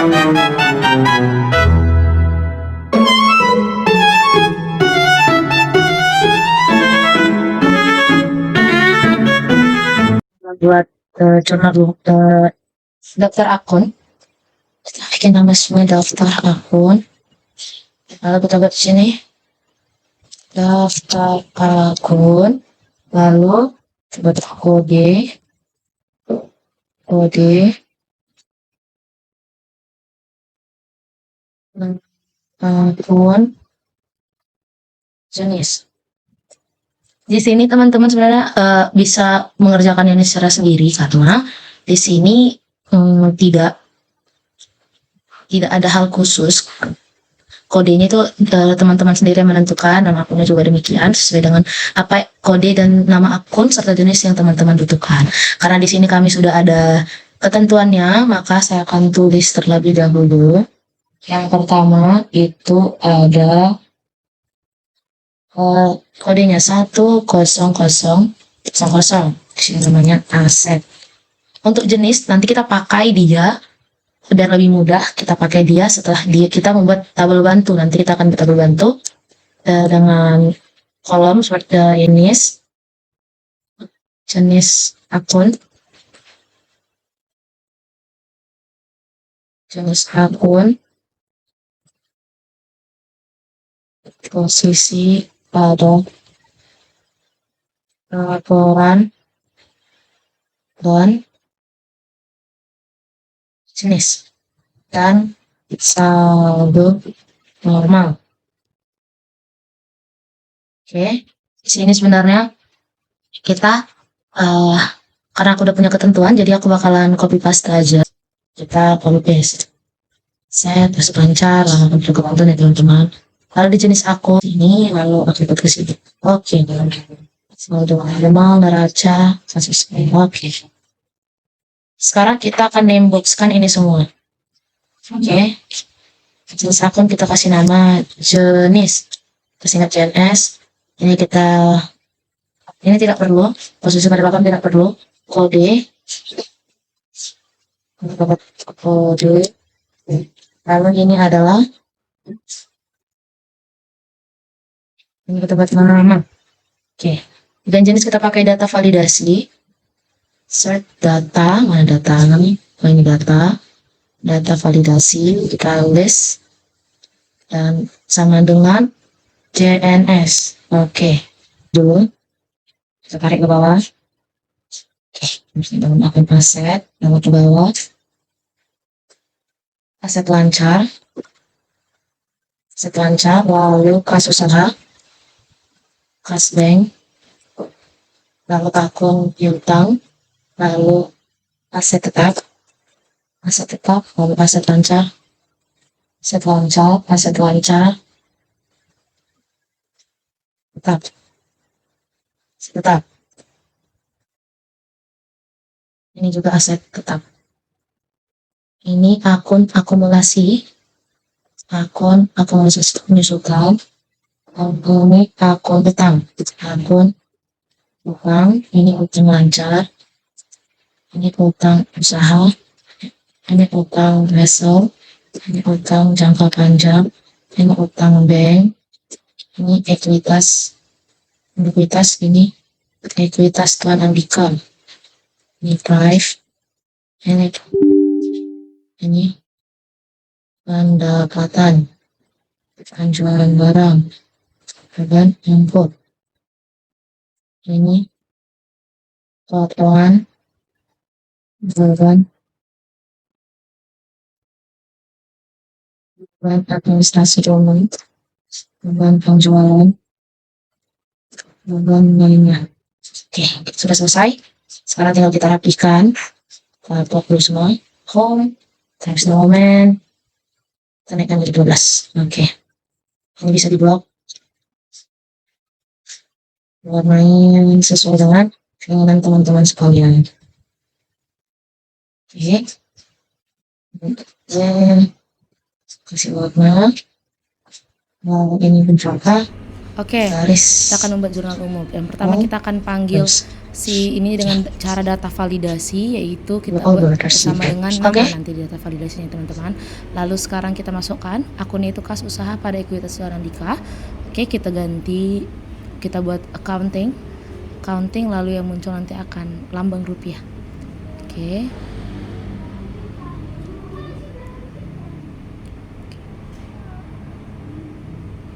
Buat jurnal daftar akun, kita bikin nama semua daftar akun. Lalu kita buat di sini daftar akun, lalu buat kode akun jenis. Di sini teman-teman sebenarnya bisa mengerjakan ini secara sendiri karena di sini tidak ada hal khusus. Kodenya itu teman-teman sendiri yang menentukan, nama akunnya juga demikian sesuai dengan apa kode dan nama akun serta jenis yang teman-teman butuhkan. Karena di sini kami sudah ada ketentuannya, maka saya akan tulis terlebih dahulu. Yang pertama itu ada kodenya 10000. Di sini namanya aset. Untuk jenis nanti kita pakai dia biar lebih mudah, kita pakai dia setelah kita membuat tabel bantu. Nanti kita akan buat tabel bantu dengan kolom seperti jenis akun, posisi pada laporan, dan jenis, dan saldo normal. Oke, di sini sebenarnya kita karena aku udah punya ketentuan, jadi aku bakalan copy paste aja. Kita copy paste. Saya terus lancar, lalu untuk ketentuan ya teman-teman. Lalu di jenis akun ini, lalu aku ke sini. Oke, saldo normal, neraca, kasus. Oke. Sekarang kita akan nameboxkan ini semua. Oke. Jenis akun kita kasih nama jenis. Singkat JNS. Ini tidak perlu. Posisi pada papan tidak perlu. Kode. Lalu ini adalah kita buat nama. Oke. Dan jenis kita pakai data validasi. Search data, mana data ini? Oh, ini data validasi, kita list dan sama dengan JNS. Oke, dulu kita tarik ke bawah. Oke, bangun akun aset, lalu ke bawah. Aset lancar, lalu kas usaha, kas bank, lalu akun piutang, lalu aset tetap, lalu aset lancar, tetap. Ini juga aset tetap. Ini akun akumulasi menyusulkan. Ini akun utang, ini utang lancar. Ini utang usaha, ini utang wesel, ini utang jangka panjang, ini utang bank, ini ekuitas, ini ekuitas Tuan Andika, ini drive, ini pendapatan, penjualan barang, dan import, ini potongan beban administrasi umum, beban penjualan, beban lainnya. Oke, sudah selesai. Sekarang tinggal kita rapikan. Kita blok dulu semua. Home, times moment, kita naikkan jadi 12. Oke, ini bisa diblok. Warnain sesuai dengan keinginan teman-teman sekalian. Oke, kasih warna. Mau ini penjangka, Oke, kita akan membuat jurnal umum. Yang pertama kita akan panggil si ini dengan cara data validasi, yaitu kita buat bersama dengan nama nanti data validasinya teman-teman. Lalu sekarang kita masukkan akunnya itu kas usaha pada ekuitas Andika. Oke, kita ganti, kita buat accounting, lalu yang muncul nanti akan lambang rupiah. Oke.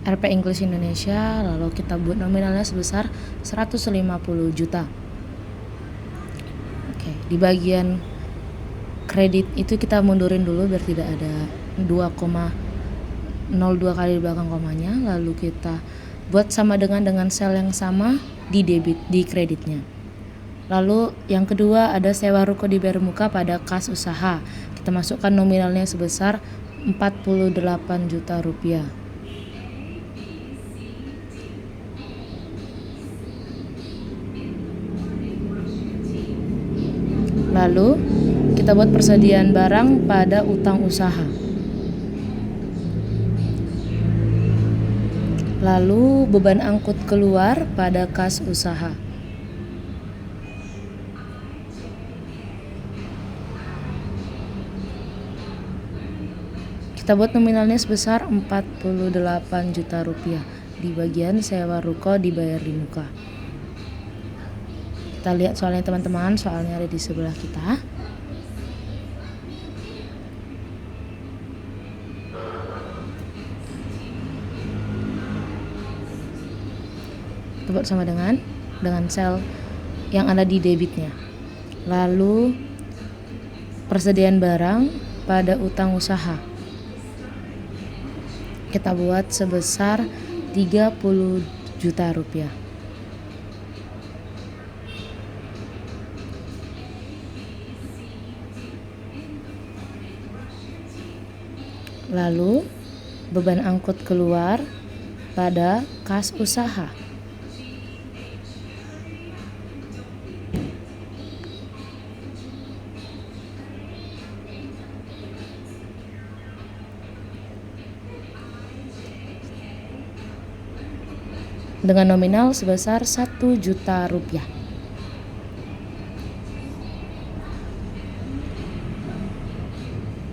RP English Indonesia, lalu kita buat nominalnya sebesar 150 juta. Oke, di bagian kredit itu kita mundurin dulu biar tidak ada 2,02 kali di belakang komanya, lalu kita buat sama dengan sel yang sama di debit, di kreditnya. Lalu yang kedua ada sewa ruko di bayar muka pada kas usaha. Kita masukkan nominalnya sebesar 48 juta rupiah. Lalu kita buat persediaan barang pada utang usaha. Lalu beban angkut keluar pada kas usaha. Kita buat nominalnya sebesar 48 juta rupiah. Di bagian sewa ruko dibayar di muka. Kita lihat soalnya teman-teman, soalnya ada di sebelah kita. Kita buat sama dengan sel yang ada di debitnya. Lalu persediaan barang pada utang usaha. Kita buat sebesar 30 juta rupiah. Lalu beban angkut keluar pada kas usaha. Dengan nominal sebesar 1 juta rupiah.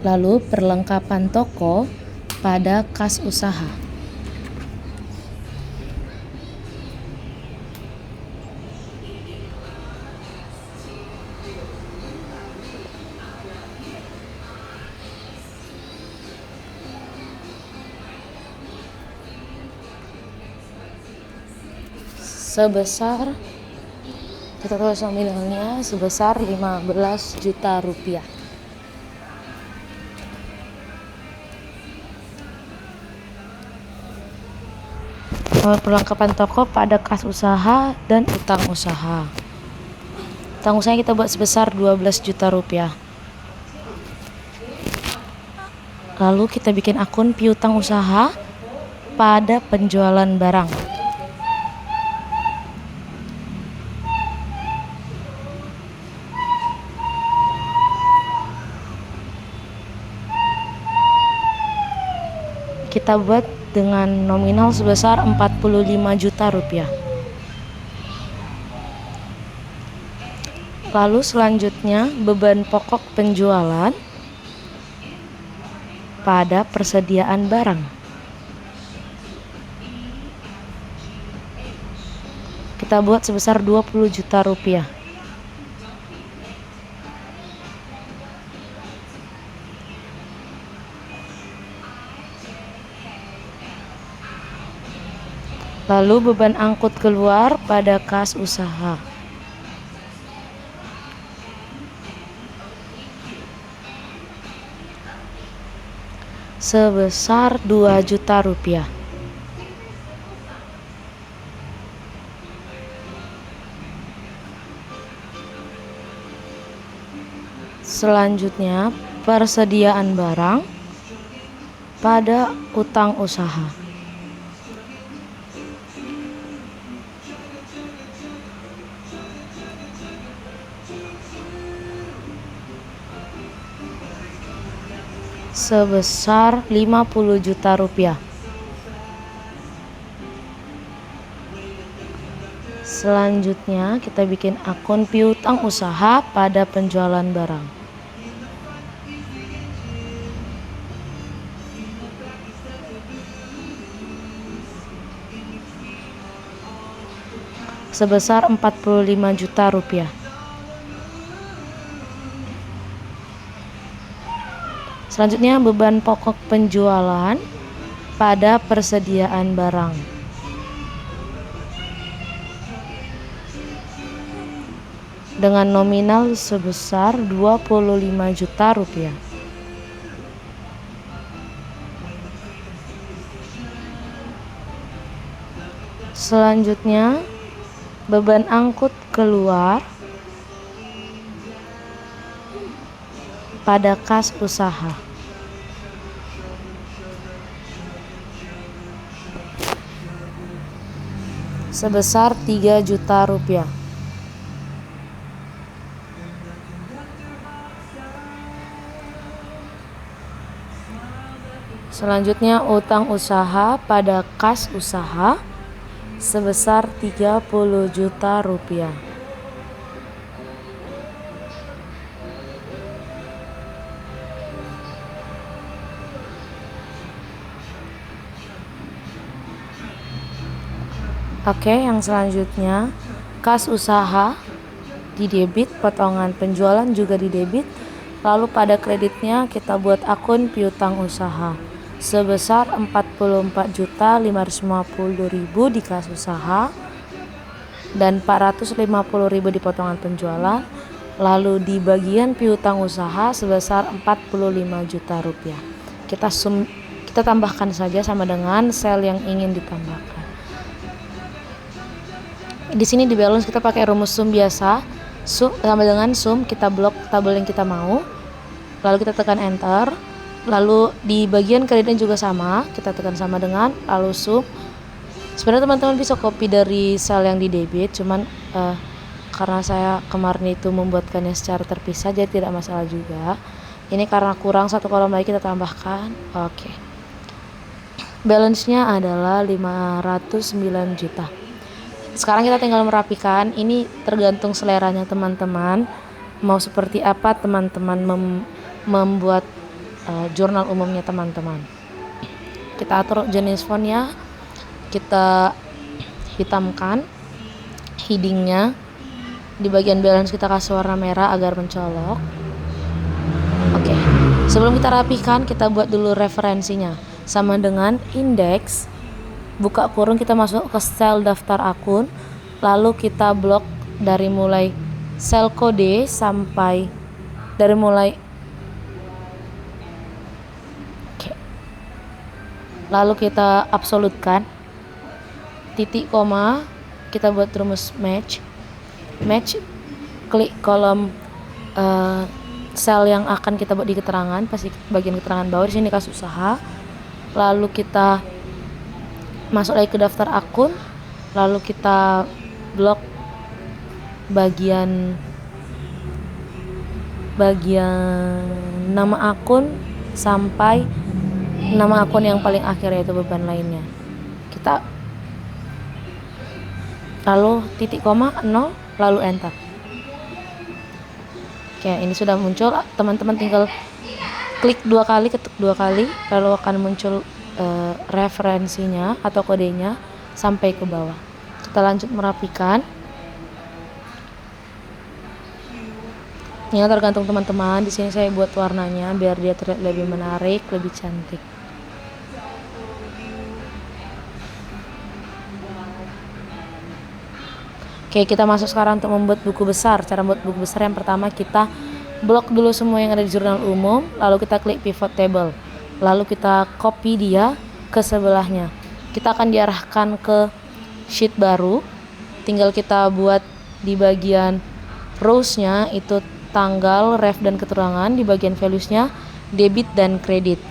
Lalu perlengkapan toko pada kas usaha. Sebesar, kita tulis nominalnya sebesar 15 juta rupiah. Perlengkapan toko pada kas usaha dan utang usaha. Utang usaha kita buat sebesar 12 juta rupiah. Lalu kita bikin akun piutang usaha pada penjualan barang. Kita buat dengan nominal sebesar 45 juta rupiah. Lalu selanjutnya beban pokok penjualan pada persediaan barang. Kita buat sebesar 20 juta rupiah. Lalu beban angkut keluar pada kas usaha. Sebesar 2 juta rupiah. Selanjutnya persediaan barang pada utang usaha. Sebesar 50 juta rupiah. Selanjutnya kita bikin akun piutang usaha pada penjualan barang. Sebesar 45 juta rupiah. Selanjutnya beban pokok penjualan pada persediaan barang. Dengan nominal sebesar 25 juta rupiah. Selanjutnya beban angkut keluar pada kas usaha. Sebesar 3 juta rupiah. Selanjutnya utang usaha pada kas usaha sebesar 30 juta rupiah. Oke, yang selanjutnya kas usaha didebit, potongan penjualan juga didebit. Lalu pada kreditnya kita buat akun piutang usaha sebesar 44.550.000 di kas usaha dan 450.000 di potongan penjualan. Lalu di bagian piutang usaha sebesar 45 juta rupiah. Kita tambahkan saja sama dengan sel yang ingin ditambahkan. Di sini di balance kita pakai rumus sum biasa, sama dengan sum kita blok tabel yang kita mau, lalu kita tekan enter. Lalu di bagian kreditnya juga sama, kita tekan sama dengan lalu sum. Sebenarnya teman-teman bisa copy dari sel yang di debit, cuman karena saya kemarin itu membuatkannya secara terpisah jadi tidak masalah juga. Ini karena kurang satu kolom lagi kita tambahkan. Oke. Balance-nya adalah 509 juta. Sekarang kita tinggal merapikan. Ini tergantung seleranya teman-teman. Mau seperti apa teman-teman membuat jurnal umumnya teman-teman. Kita atur jenis fontnya. Kita hitamkan headingnya. Di bagian balance kita kasih warna merah agar mencolok. Oke. Sebelum kita rapikan, kita buat dulu referensinya. Sama dengan indeks, buka kurung, kita masuk ke sel daftar akun, lalu kita blok dari mulai sel kode sampai dari mulai lalu kita absolutkan, titik koma kita buat rumus match, klik kolom sel yang akan kita buat di keterangan, pasti bagian keterangan bawah di sini kas usaha, lalu kita masuk lagi ke daftar akun, lalu kita blok bagian nama akun sampai nama akun yang paling akhir yaitu beban lainnya. Kita lalu titik koma 0 lalu enter. Oke, ini sudah muncul. Teman-teman tinggal klik 2 kali, ketuk 2 kali, lalu akan muncul referensinya atau kodenya sampai ke bawah. Kita lanjut merapikan. Ini tergantung teman-teman. Di sini saya buat warnanya biar dia terlihat lebih menarik, lebih cantik. Oke, kita masuk sekarang untuk membuat buku besar. Cara membuat buku besar yang pertama kita blok dulu semua yang ada di jurnal umum, lalu kita klik pivot table. Lalu kita copy dia ke sebelahnya. Kita akan diarahkan ke sheet baru. Tinggal kita buat di bagian rows-nya itu tanggal, ref dan keterangan, di bagian values-nya debit dan kredit.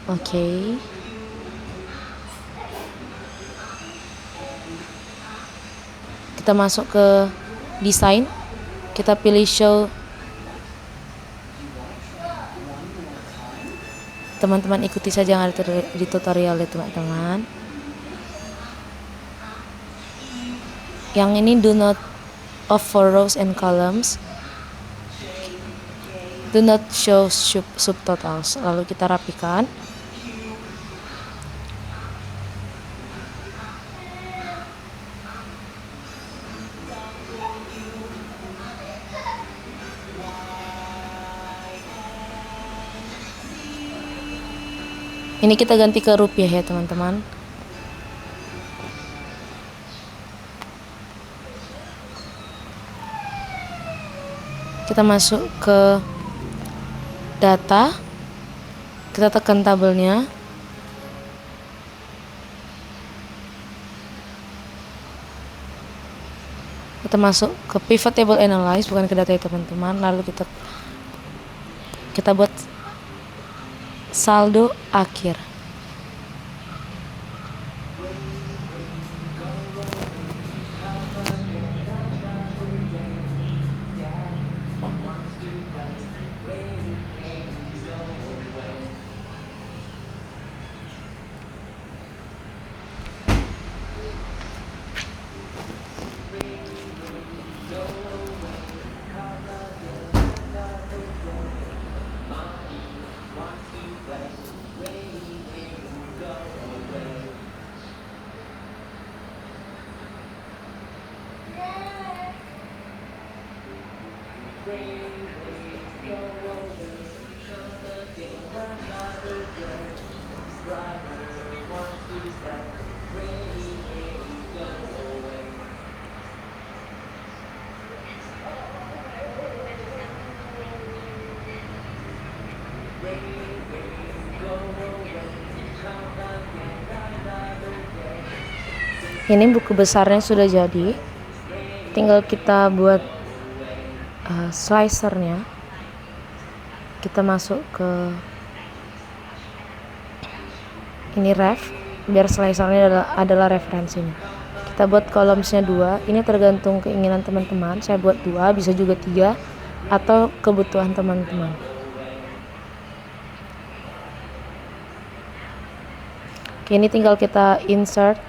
Oke. Kita masuk ke desain, kita pilih show Teman-teman ikuti saja yang ada di tutorial ya teman-teman. Yang ini do not off for rows and columns, do not show subtotals. Lalu kita rapikan. Ini kita ganti ke rupiah ya teman-teman. Kita masuk ke data, kita tekan tabelnya, kita masuk ke pivot table analyze, bukan ke data ya teman-teman. Lalu kita buat saldo akhir. Ini buku besarnya sudah jadi, tinggal kita buat slicernya. Kita masuk ke ini ref, biar slicernya adalah referensinya. Kita buat columnsnya 2, ini tergantung keinginan teman-teman. Saya buat 2, bisa juga 3, atau kebutuhan teman-teman. Oke, ini tinggal kita insert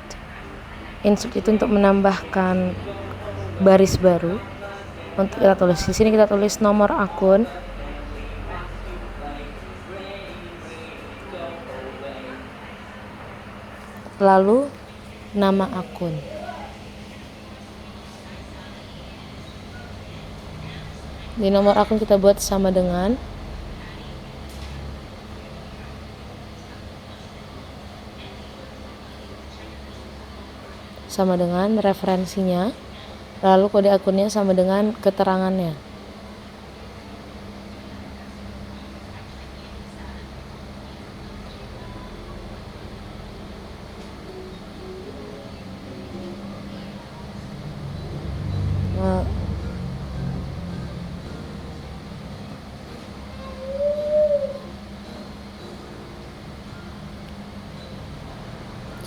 itu untuk menambahkan baris baru. Untuk kita tulis di sini, kita tulis nomor akun, lalu nama akun. Di nomor akun kita buat sama dengan referensinya, lalu kode akunnya sama dengan keterangannya.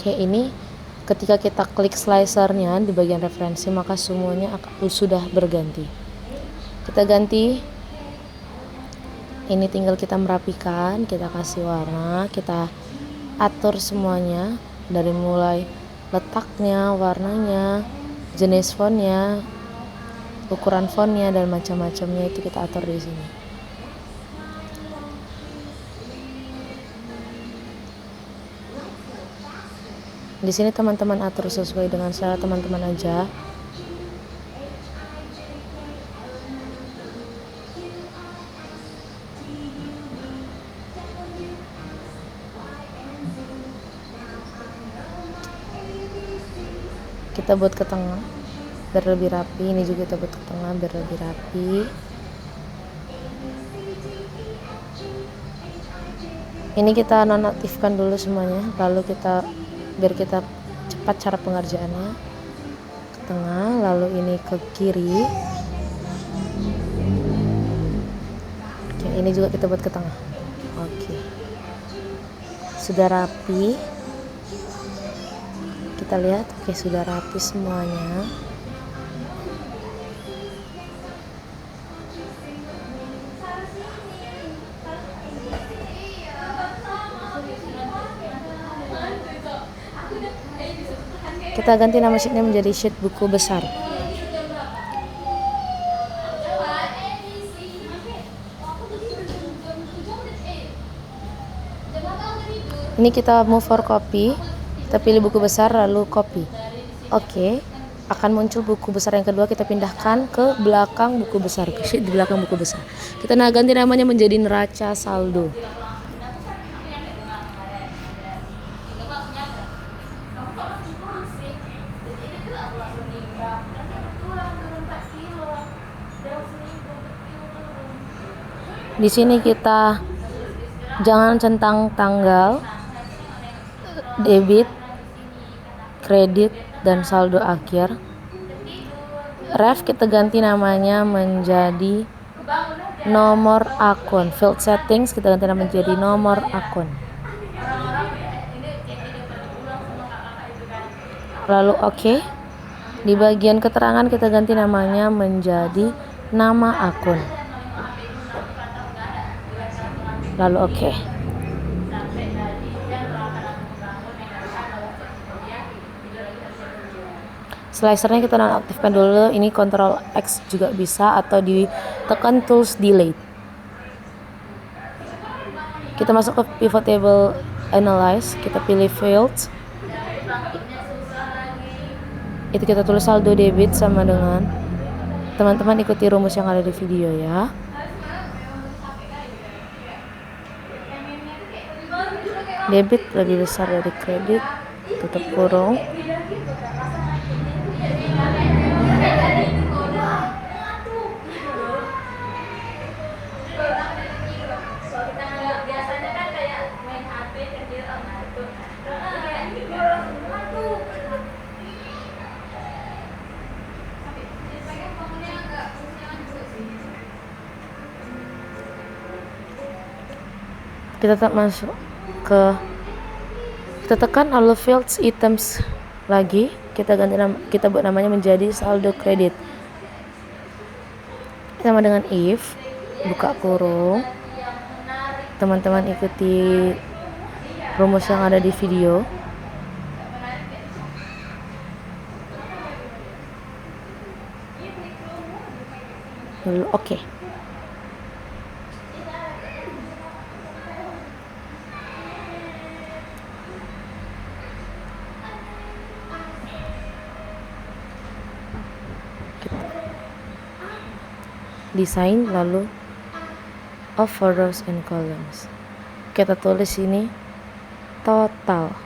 Oke, ini ketika kita klik slicernya di bagian referensi, maka semuanya sudah berganti. Kita ganti. Ini tinggal kita merapikan, kita kasih warna, kita atur semuanya dari mulai letaknya, warnanya, jenis fontnya, ukuran fontnya, dan macam-macamnya itu kita atur di sini. Di sini teman-teman atur sesuai dengan selera teman-teman aja. Kita buat ke tengah biar lebih rapi. Ini juga kita buat ke tengah biar lebih rapi. Ini kita nonaktifkan dulu semuanya, lalu biar kita cepat cara pengerjaannya. Ke tengah, lalu ini ke kiri. Oke, ini juga kita buat ke tengah. Oke, sudah rapi. Kita lihat, oke, sudah rapi semuanya. Kita ganti nama sheetnya menjadi sheet buku besar. Ini kita move for copy. Kita pilih buku besar lalu copy. Oke. Akan muncul buku besar yang kedua, kita pindahkan ke belakang buku besar, ke sheet di belakang buku besar. Kita ganti namanya menjadi neraca saldo. Di sini kita jangan centang tanggal, debit, kredit, dan saldo akhir. Ref kita ganti namanya menjadi nomor akun. Field settings kita ganti nama menjadi nomor akun. Lalu oke. Di bagian keterangan kita ganti namanya menjadi nama akun. Lalu oke. Slicernya kita nonaktifkan dulu. Ini Ctrl X juga bisa atau ditekan tools delete. Kita masuk ke pivot table analyze, kita pilih fields. Itu kita tulis saldo debit sama dengan, teman-teman ikuti rumus yang ada di video ya. Debit lebih besar dari kredit, tutup kurung. Kita tetap masuk ke, kita tekan all fields items lagi, kita ganti nama, kita buat namanya menjadi saldo kredit sama dengan if, buka kurung. Teman-teman ikuti rumus yang ada di video. Lalu oke. Desain lalu of for rows and columns. Kita tulis ini total.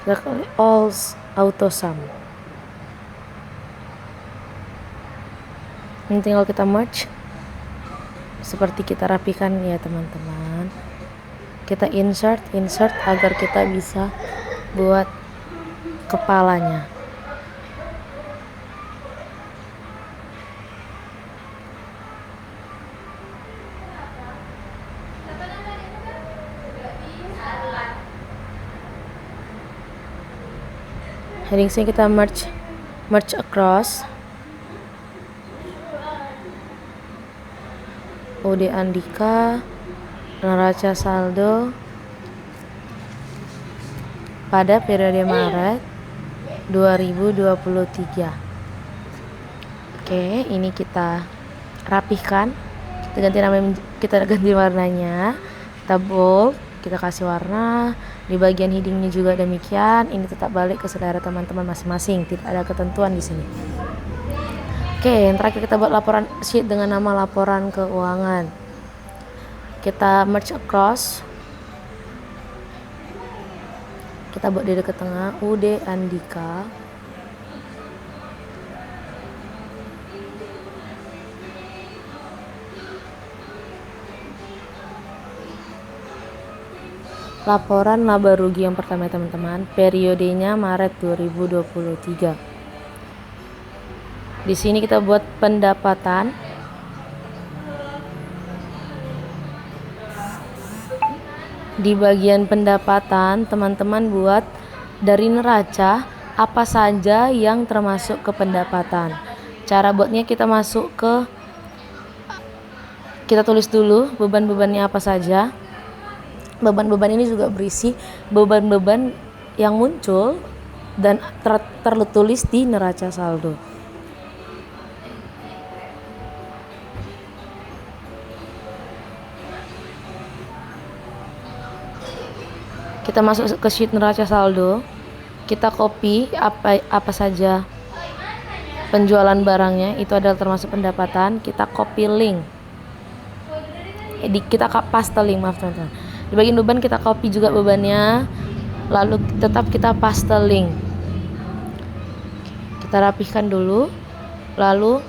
Kita klik all auto sum. Ini tinggal kita merge seperti kita rapikan ya teman-teman. Kita insert agar kita bisa buat kepalanya. Heading sini kita merge across. UD Andika, neraca saldo pada periode Maret 2023. Oke, ini kita rapihkan. Kita ganti warnanya. Kita bold, kita kasih warna. Di bagian headingnya juga demikian. Ini tetap balik ke selera teman-teman masing-masing. Tidak ada ketentuan di sini. Oke, yang terakhir kita buat laporan sheet dengan nama laporan keuangan. Kita merge across. Kita buat di dekat tengah UD Andika. Laporan laba rugi yang pertama teman-teman, periodenya Maret 2023. Di sini kita buat pendapatan. Di bagian pendapatan, teman-teman buat dari neraca apa saja yang termasuk ke pendapatan. Cara buatnya kita masuk ke Kita tulis dulu beban-bebannya apa saja. Beban-beban ini juga berisi beban-beban yang muncul dan tertulis di neraca saldo. Kita masuk ke sheet neraca saldo, kita copy apa saja penjualan barangnya, itu adalah termasuk pendapatan. Kita copy link, kita paste link, maaf teman-teman. Di bagian beban kita copy juga bebannya, lalu tetap kita paste link. Kita rapihkan dulu, lalu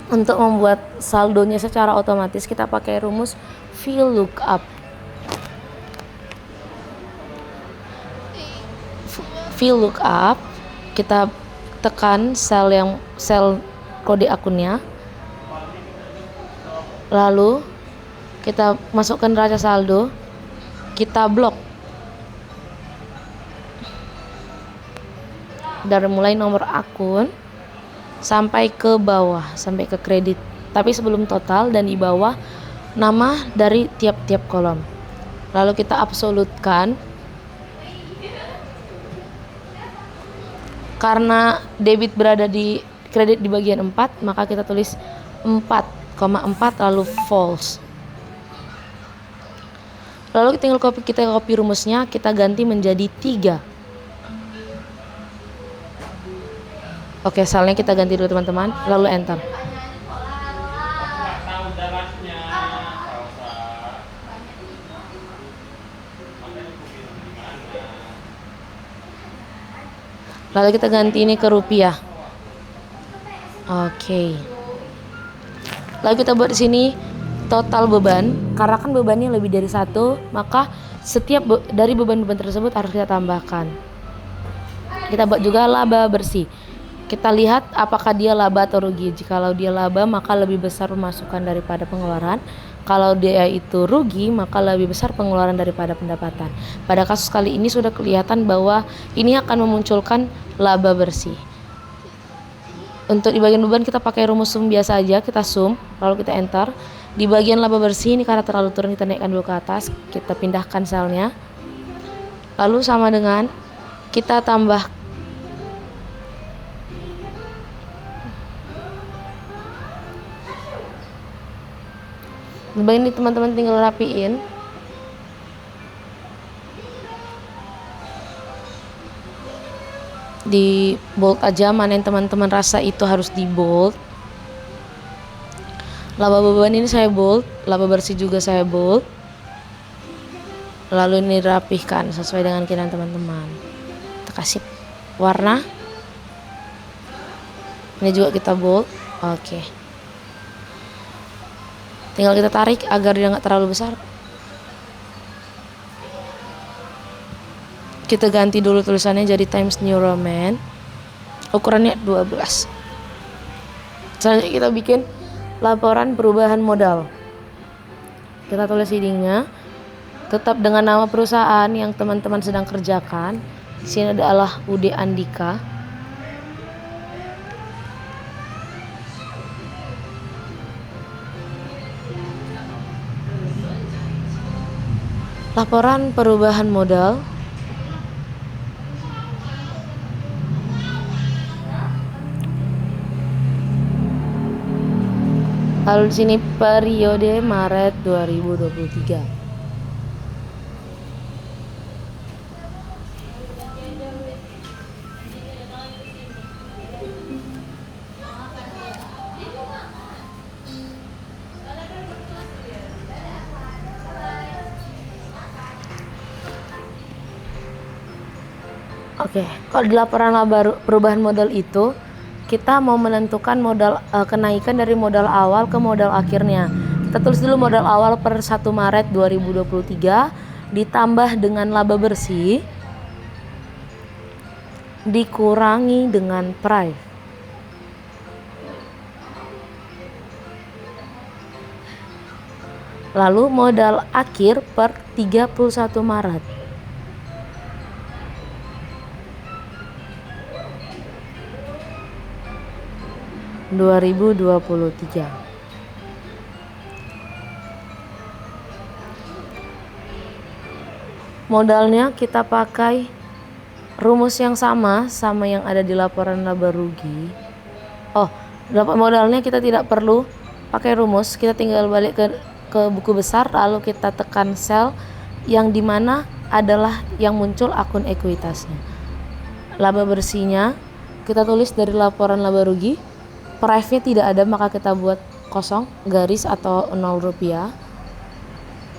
untuk membuat saldonya secara otomatis kita pakai rumus VLOOKUP. VLOOKUP, kita tekan sel kode akunnya, lalu kita masukkan neraca saldo, kita blok dari mulai nomor akun sampai ke bawah, sampai ke kredit, tapi sebelum total, dan di bawah nama dari tiap-tiap kolom. Lalu kita absolutkan. Karena debit berada di kredit di bagian 4, maka kita tulis 4,4 lalu false. Lalu kita copy rumusnya, kita ganti menjadi 3. Oke, salnya kita ganti dulu teman-teman, lalu enter. Lalu kita ganti ini ke rupiah. Oke. Lalu kita buat di sini total beban. Karena kan bebannya lebih dari 1, maka setiap dari beban-beban tersebut harus kita tambahkan. Kita buat juga laba bersih. Kita lihat apakah dia laba atau rugi. Jikalau dia laba, maka lebih besar pemasukan daripada pengeluaran. Kalau dia itu rugi, maka lebih besar pengeluaran daripada pendapatan. Pada kasus kali ini sudah kelihatan bahwa ini akan memunculkan laba bersih. Untuk di bagian beban kita pakai rumus sum biasa aja, kita sum, lalu kita enter. Di bagian laba bersih ini karena terlalu turun, kita naikkan dulu ke atas, kita pindahkan selnya. Lalu sama dengan kita tambah ini, teman-teman tinggal rapiin. Di bold aja mana yang teman-teman rasa itu harus di bold. Laba beban ini saya bold, laba bersih juga saya bold. Lalu ini rapihkan sesuai dengan keinginan teman-teman. Kita kasih warna. Ini juga kita bold. Oke. Tinggal kita tarik agar dia nggak terlalu besar. Kita ganti dulu tulisannya jadi Times New Roman. Ukurannya 12. Selanjutnya kita bikin laporan perubahan modal. Kita tulis headingnya tetap dengan nama perusahaan yang teman-teman sedang kerjakan. Di sini adalah UD Andika. Laporan perubahan modal. Lalu di sini periode Maret 2023. Oke, kalau di laporan laba perubahan modal itu kita mau menentukan modal kenaikan dari modal awal ke modal akhirnya. Kita tulis dulu modal awal per 1 Maret 2023 ditambah dengan laba bersih dikurangi dengan price. Lalu modal akhir per 31 Maret. Modalnya kita pakai rumus yang sama yang ada di laporan laba rugi. Modalnya kita tidak perlu pakai rumus, kita tinggal balik ke buku besar, lalu kita tekan sel yang dimana adalah yang muncul akun ekuitasnya. Laba bersihnya kita tulis dari laporan laba rugi, price-nya tidak ada maka kita buat kosong, garis atau 0 rupiah.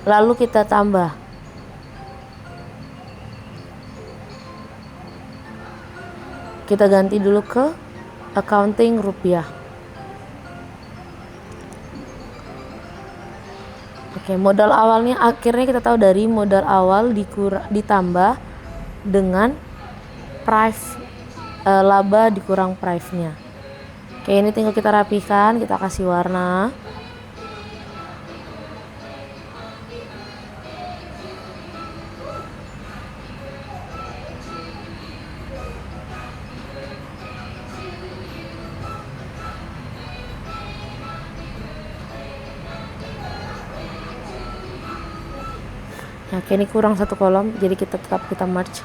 Lalu kita tambah. Kita ganti dulu ke accounting rupiah. Oke, modal awalnya akhirnya kita tahu dari modal awal ditambah dengan price laba dikurang price-nya. Oke, ini tinggal kita rapikan, kita kasih warna. Nah, ini kurang satu kolom, jadi kita merge.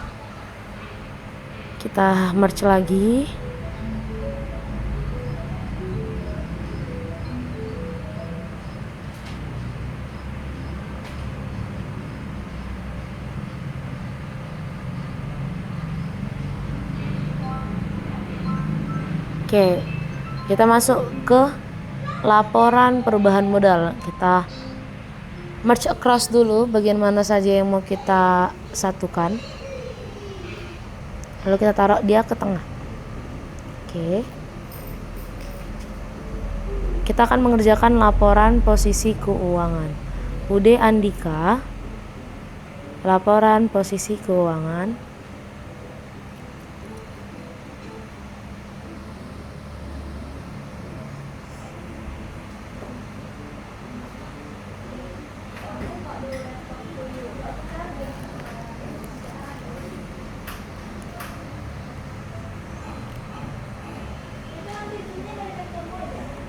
Kita merge lagi. Oke, kita masuk ke laporan perubahan modal. Kita merge across dulu bagian mana saja yang mau kita satukan, lalu kita taruh dia ke tengah. Oke, kita akan mengerjakan laporan posisi keuangan. UD Andika, laporan posisi keuangan.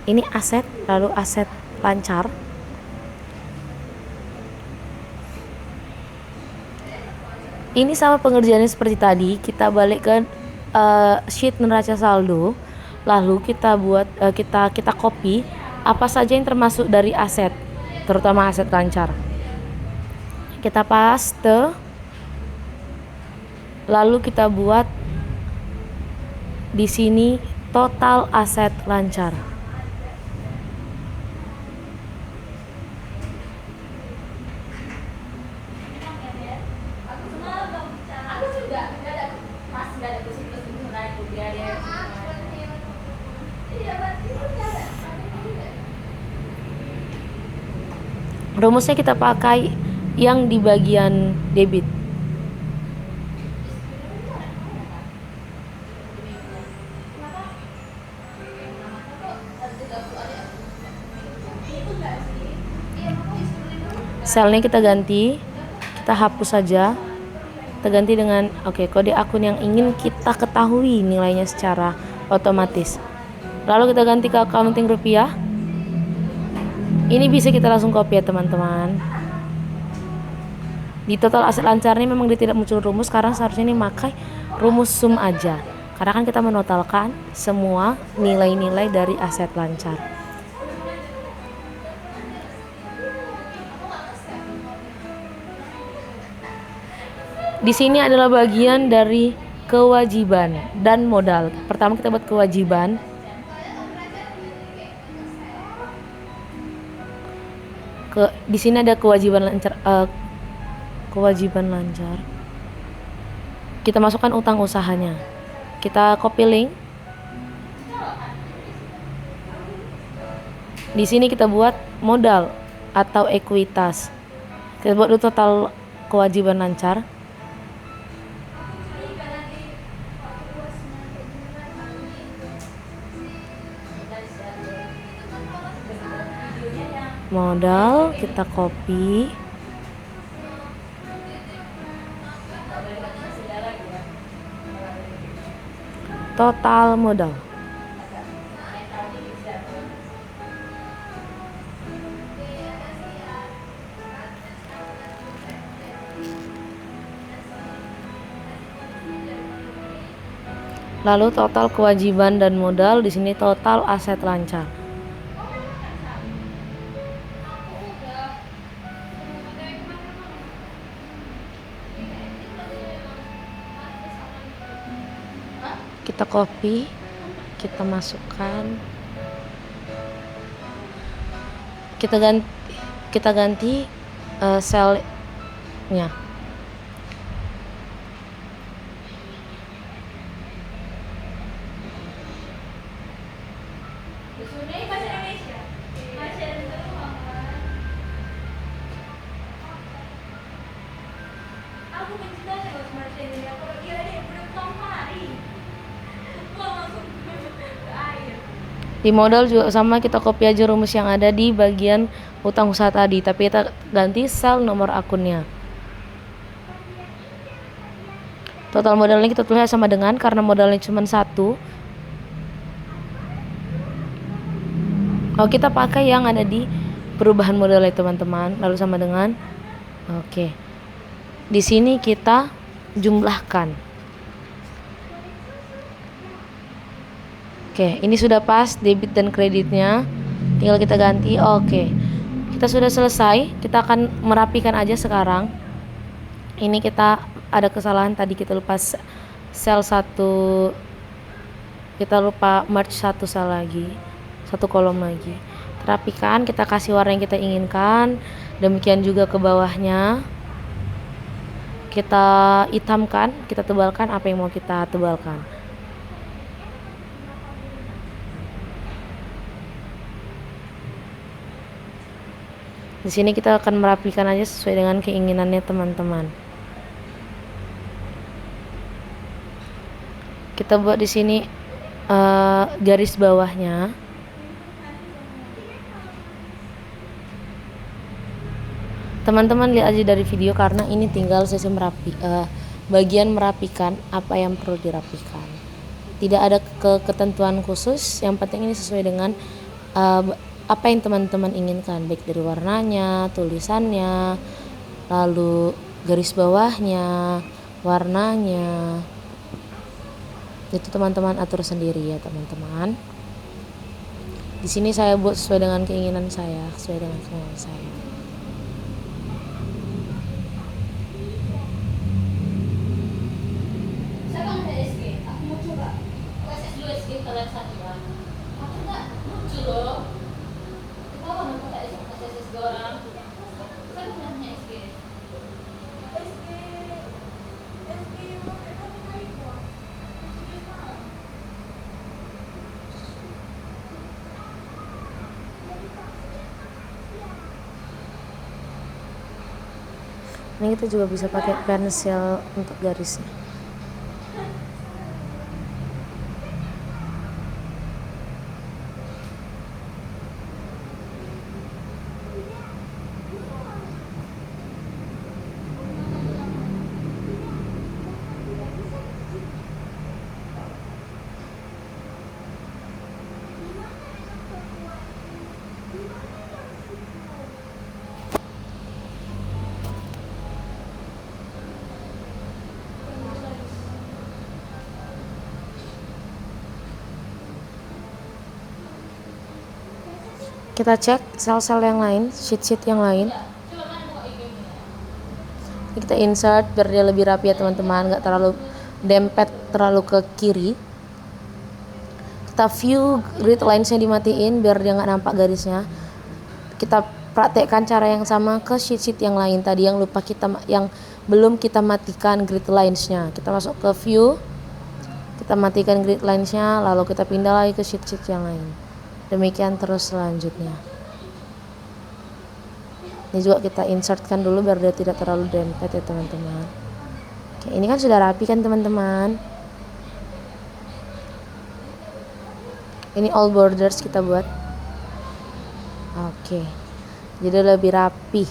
Ini aset, lalu aset lancar. Ini sama pengerjaannya seperti tadi, kita balik ke sheet neraca saldo, lalu kita buat kita copy apa saja yang termasuk dari aset, terutama aset lancar. Kita paste, lalu kita buat di sini total aset lancar. Rumusnya kita pakai yang di bagian debit. Selnya kita ganti, kita hapus saja. Kita ganti dengan kode akun yang ingin kita ketahui nilainya secara otomatis. Lalu kita ganti ke accounting rupiah. Ini bisa kita langsung copy ya teman-teman. Di total aset lancarnya memang dia tidak muncul rumus, sekarang seharusnya ini pakai rumus sum aja. Karena kan kita menotalkan semua nilai-nilai dari aset lancar. Di sini adalah bagian dari kewajiban dan modal. Pertama kita buat kewajiban. Di sini ada kewajiban lancar. Kita masukkan utang usahanya. Kita copy link. Di sini kita buat modal atau ekuitas. Kita buat dulu total kewajiban lancar. Modal kita copy. Total modal. Lalu total kewajiban dan modal, di sini total aset lancar. Kita copy, kita masukkan, kita ganti selnya. Di modal juga sama, kita copy aja rumus yang ada di bagian utang usaha tadi, tapi kita ganti sel nomor akunnya. Total modalnya kita tulis sama dengan, karena modalnya cuma 1. Kita pakai yang ada di perubahan modal ya teman-teman, lalu sama dengan oke. Di sini kita jumlahkan. Oke, ini sudah pas debit dan kreditnya. Tinggal kita ganti. Oke. Kita sudah selesai. Kita akan merapikan aja sekarang. Ini kita ada kesalahan tadi, kita lupa sel 1. Kita lupa merge 1 sel lagi. 1 kolom lagi. Rapikan, kita kasih warna yang kita inginkan. Demikian juga ke bawahnya. Kita hitamkan, kita tebalkan apa yang mau kita tebalkan. Di sini kita akan merapikan aja sesuai dengan keinginannya teman-teman. Kita buat di sini garis bawahnya. Teman-teman lihat aja dari video, karena ini tinggal sesi bagian merapikan apa yang perlu dirapikan. Tidak ada ketentuan khusus, yang penting ini sesuai dengan apa yang teman-teman inginkan, baik dari warnanya, tulisannya, lalu garis bawahnya, warnanya. Itu teman-teman atur sendiri ya teman-teman. Di sini saya buat sesuai dengan keinginan saya, Ini kita juga bisa pakai pensil untuk garisnya. Kita cek sel-sel yang lain, sheet-sheet yang lain. Ini kita insert biar dia lebih rapi ya teman-teman, nggak terlalu dempet terlalu ke kiri. Kita view grid lines-nya dimatiin biar dia nggak nampak garisnya. Kita praktekkan cara yang sama ke sheet-sheet yang lain tadi yang belum kita matikan grid lines-nya. Kita masuk ke view, kita matikan grid lines-nya, lalu kita pindah lagi ke sheet-sheet yang lain. Demikian terus selanjutnya. Ini juga kita insertkan dulu biar dia tidak terlalu dempet ya teman-teman. Oke, ini kan sudah rapi kan teman-teman. Ini all borders kita buat. Oke, jadi lebih rapi.